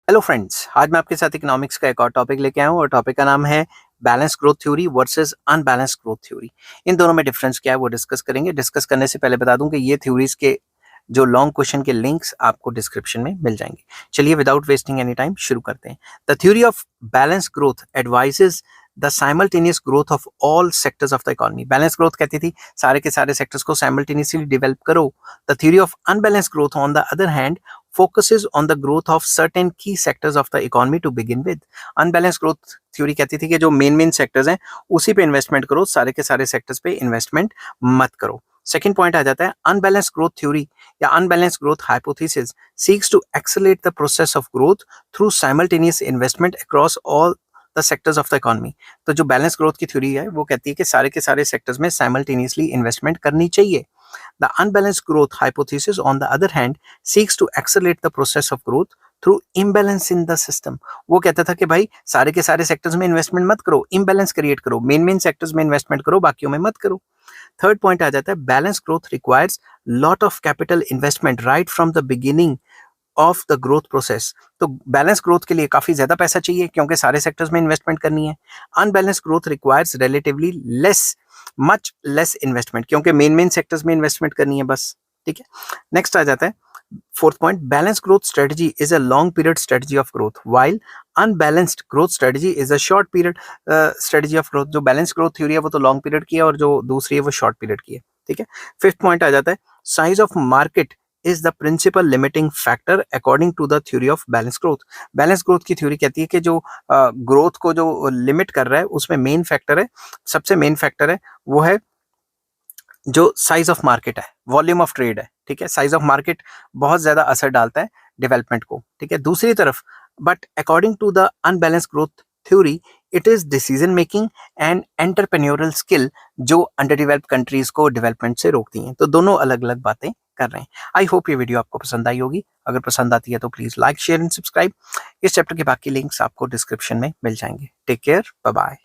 Hello friends, आज मैं आपके साथ इकोनॉमिक्स का एक और टॉपिक लेके आया हूँ और टॉपिक का नाम है balance growth theory versus unbalance growth theory. इन दोनों में डिफरेंस क्या है वो डिस्कस करेंगे। डिस्कस करने से पहले बता दूं कि ये थ्योरीज के जो लॉन्ग क्वेश्चन के लिंक्स आपको डिस्क्रिप्शन में मिल जाएंगे। चलिए विदाउट वेस्टिंग एनी टाइम शुरू करते हैं। The theory of balance growth advises the simultaneous growth of all sectors of the economy. Balance growth कहती थी सारे के सारे सेक्टर्स को साइमल्टेनियसली डेवलप करो। The theory of unbalance growth on the other hand focuses on the growth of certain key sectors of the economy to begin with. Unbalanced growth theory कहती थी कि जो मेन सेक्टर्स हैं उसी पे investment करो, सारे के सारे सेक्टर्स पे इन्वेस्टमेंट मत करो। सेकेंड पॉइंट आ जाता है अनबैलेंस ग्रोथ थ्योरी या unbalance growth hypothesis seeks to accelerate the process of growth through simultaneous investment across all the sectors of the economy. तो जो बैलेंस ग्रोथ की थ्योरी है वो कहती है कि सारे के सारे सेक्टर्स में साइमल्टेनियसली इन्वेस्टमेंट करनी चाहिए। The unbalanced growth hypothesis, on the other hand, seeks to accelerate the process of growth through imbalance in the system. वो कहता था कि भाई सारे के सारे सेक्टर्स में इन्वेस्टमेंट मत करो, इम्बैलेंस क्रिएट करो, मेन सेक्टर्स में इन्वेस्टमेंट करो, बाकियों में मत करो। थर्ड पॉइंट आ जाता है balance growth requires lot of capital investment right from the beginning of the growth process. तो बैलेंस ग्रोथ के लिए काफी ज्यादा पैसा चाहिए क्योंकि सारे सेक्टर्स में इन्वेस्टमेंट करनी है। Unbalance growth requires relatively less much less investment क्योंकि मेन सेक्टर्स में इन्वेस्टमेंट करनी है बस। ठीक है, नेक्स्ट आ जाता है fourth point balance growth strategy is a long period strategy of growth while unbalanced growth strategy is a short period strategy of growth. जो बैलेंस ग्रोथ थ्योरी है वो तो लॉन्ग पीरियड की है और जो दूसरी है वो शॉर्ट पीरियड की है। ठीक है, फिफ्थ पॉइंट आ जाता है size of market is the principal limiting factor according to the theory of balance growth. Balance growth की थ्योरी कहती है कि जो ग्रोथ को जो लिमिट कर रहा है उसमें मेन फैक्टर है, सबसे मेन फैक्टर है वो है जो साइज ऑफ मार्केट है, वॉल्यूम ऑफ ट्रेड है। ठीक है, साइज ऑफ मार्केट बहुत ज्यादा असर डालता है डेवलपमेंट को। ठीक है, दूसरी तरफ but according to the unbalance growth theory it is decision making and entrepreneurial skill जो अंडर डेवलप्ड कंट्रीज को डेवलपमेंट से रोकती हैं। तो दोनों अलग अलग बातें कर रहे हैं। आई होप ये वीडियो आपको पसंद आई होगी। अगर पसंद आती है तो please like share and subscribe. इस चैप्टर के बाकी लिंक्स आपको डिस्क्रिप्शन में मिल जाएंगे। Take care, bye bye.